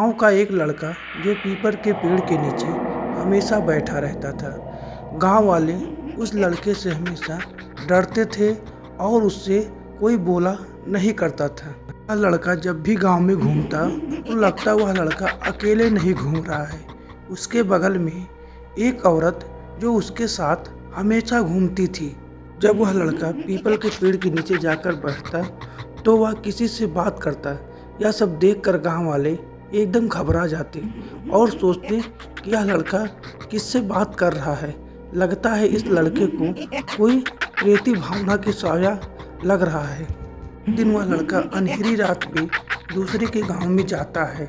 गांव का एक लड़का जो पीपल के पेड़ के नीचे हमेशा बैठा रहता था। गांव वाले उस लड़के से हमेशा डरते थे और उससे कोई बोला नहीं करता था। वह लड़का जब भी गांव में घूमता तो लगता वह लड़का अकेले नहीं घूम रहा है। उसके बगल में एक औरत जो उसके साथ हमेशा घूमती थी। जब वह लड़का पीपल के पेड़ के नीचे जाकर बैठता तो वह किसी से बात करता। यह सब देखकर गांव वाले एकदम घबरा जाते और सोचते कि यह लड़का किससे बात कर रहा है। लगता है इस लड़के को कोई प्रेती भावना की साया लग रहा है। एक दिन वह लड़का अंधेरी रात में दूसरे के गांव में जाता है।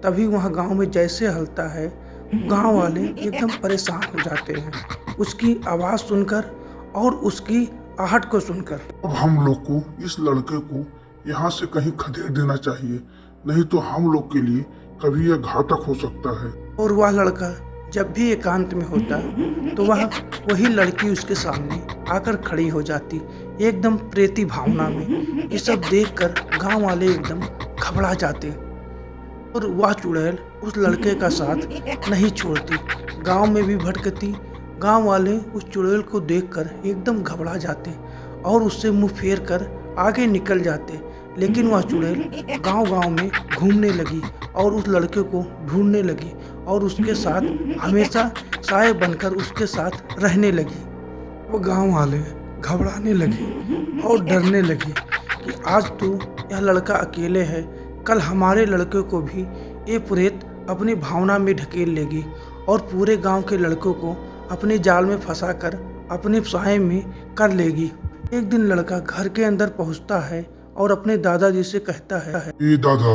तभी वह गांव में जैसे हलता है गांव वाले एकदम परेशान हो जाते हैं उसकी आवाज़ सुनकर और उसकी आहट को सुनकर। अब हम लोग को इस लड़के को यहाँ से कहीं खदेड़ देना चाहिए, नहीं तो हम लोग के लिए कभी यह घातक हो सकता है। और वह लड़का जब भी एकांत में होता तो वही लड़की उसके सामने आकर खड़ी हो जाती एकदम प्रेती भावना में। ये सब देखकर गांव वाले एकदम घबरा जाते और वह चुड़ैल उस लड़के का साथ नहीं छोड़ती। गांव में भी भटकती। गांव वाले उस चुड़ैल को देखकर एकदम घबरा जाते और उससे मुंह फेर कर आगे निकल जाते। लेकिन वह चुड़ैल गांव-गांव में घूमने लगी और उस लड़के को ढूंढने लगी और उसके साथ हमेशा साए बनकर उसके साथ रहने लगी। वो गांव वाले घबराने लगे और डरने लगे कि आज तो यह लड़का अकेले है, कल हमारे लड़के को भी ये प्रेत अपनी भावना में ढकेल लेगी और पूरे गांव के लड़कों को अपने जाल में फंसाकर अपने साए में कर लेगी। एक दिन लड़का घर के अंदर पहुंचता है और अपने दादाजी से कहता है, ये दादा,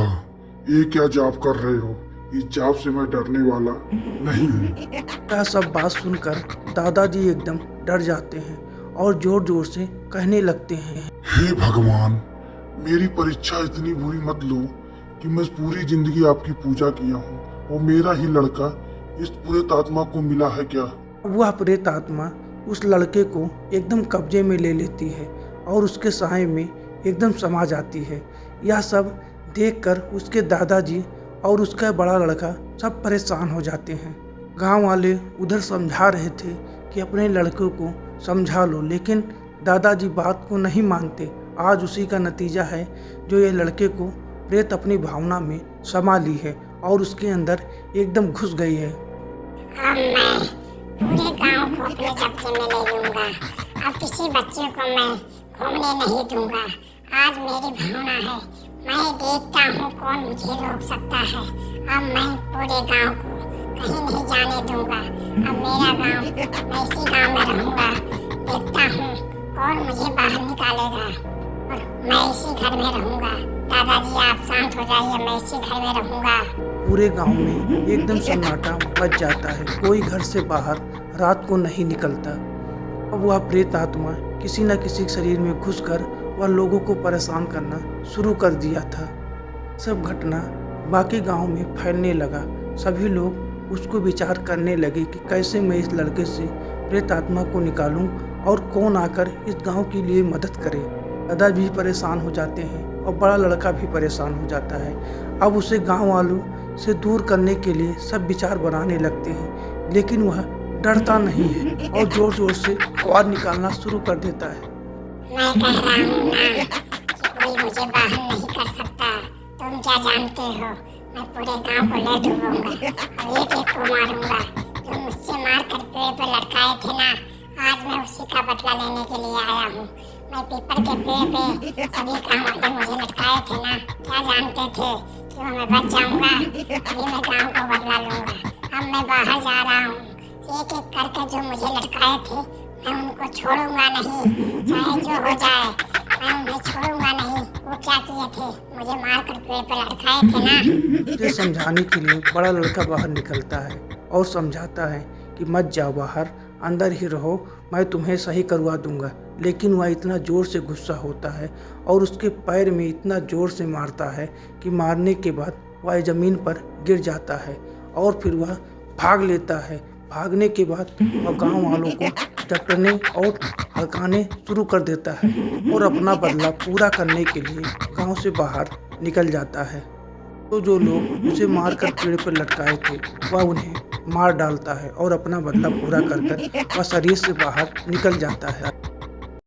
ये क्या जाप कर रहे हो? इस जाप से मैं डरने वाला नहीं हूँ। यह सब बात सुनकर दादाजी एकदम डर जाते हैं और जोर जोर से कहने लगते हैं, हे भगवान, मेरी परीक्षा इतनी बुरी मत लो कि मैं पूरी जिंदगी आपकी पूजा किया हूँ और मेरा ही लड़का इस प्रेत आत्मा को मिला है क्या? वह प्रेत आत्मा उस लड़के को एकदम कब्जे में ले लेती है और उसके साए में एकदम समा जाती है। यह सब देखकर उसके दादाजी और उसका बड़ा लड़का सब परेशान हो जाते हैं। गांव वाले उधर समझा रहे थे कि अपने लड़के को समझा लो, लेकिन दादाजी बात को नहीं मानते। आज उसी का नतीजा है जो ये लड़के को प्रेत अपनी भावना में समा ली है और उसके अंदर एकदम घुस गई है। अब मैं पूरे गांव को अपने कब्जे में ले लूंगा। अब किसी बच्चे को मैं घूमने नहीं दूंगा। आज मेरी भावना है, मैं देखता हूँ कौन मुझे रोक सकता है। अब मैं पूरे गांव को कहीं नहीं जाने दूंगा। अब मेरा गांव, मैं इसी गांव में रहूंगा। देखता हूँ कौन मुझे बाहर निकालेगा और मैं इसी घर में रहूंगा। दादाजी आप शांत हो जाइए, मैं इसी घर में रहूंगा। पूरे गांव में एकदम सन्नाटा मच जाता है। कोई घर से बाहर रात को नहीं निकलता। अब वह प्रेत आत्मा किसी न किसी शरीर में घुसकर वह लोगों को परेशान करना शुरू कर दिया था। सब घटना बाकी गांव में फैलने लगा। सभी लोग उसको विचार करने लगे कि कैसे मैं इस लड़के से प्रेत आत्मा को निकालूं और कौन आकर इस गांव के लिए मदद करे। दादा भी परेशान हो जाते हैं और बड़ा लड़का भी परेशान हो जाता है। अब उसे गांव वालों से दूर करने के लिए सब विचार बनाने लगते हैं, लेकिन वह डरता नहीं है और जोर जोर से आवाज निकालना शुरू कर देता है। मैं कह रहा हूँ ना कि कोई मुझे बाहर नहीं कर सकता। तुम क्या जानते हो, मैं पूरे गांव को ले डूबूंगा और एक एक को मारूंगा। जो मुझसे मारकर पेड़ पर लटकाए थे ना, आज मैं उसी का बदला लेने के लिए आया हूँ। मैं पीपल के पेड़ पे सभी काम वाले मुझे लटकाए थे ना, क्या जानते थे कि मैं बच जाऊंगा? अभी मैं गांव को बदला लूंगा। अब मैं बाहर जा रहा हूँ। एक एक करके जो मुझे लटकाए थे मैं उनको छोड़ूंगा नहीं, चाहे जो हो जाए मैं उन्हें छोड़ूंगा नहीं। वो क्या किए थे, मुझे मारकर पेड़ पर लटकाए थे ना। उसे समझाने के लिए बड़ा लड़का बाहर निकलता है और समझाता है कि मत जाओ बाहर, अंदर ही रहो, मैं तुम्हें सही करवा दूंगा। लेकिन वह इतना ज़ोर से गुस्सा होता है और उसके पैर में इतना ज़ोर से मारता है कि मारने के बाद वह ज़मीन पर गिर जाता है और फिर वह भाग लेता है। भागने के बाद वह गांव वालों को डटने और हड़काने शुरू कर देता है और अपना बदला पूरा करने के लिए गांव से बाहर निकल जाता है। तो जो लोग उसे मारकर पेड़ पर लटकाए थे वह उन्हें मार डालता है और अपना बदला पूरा कर वह शरीर से बाहर निकल जाता है।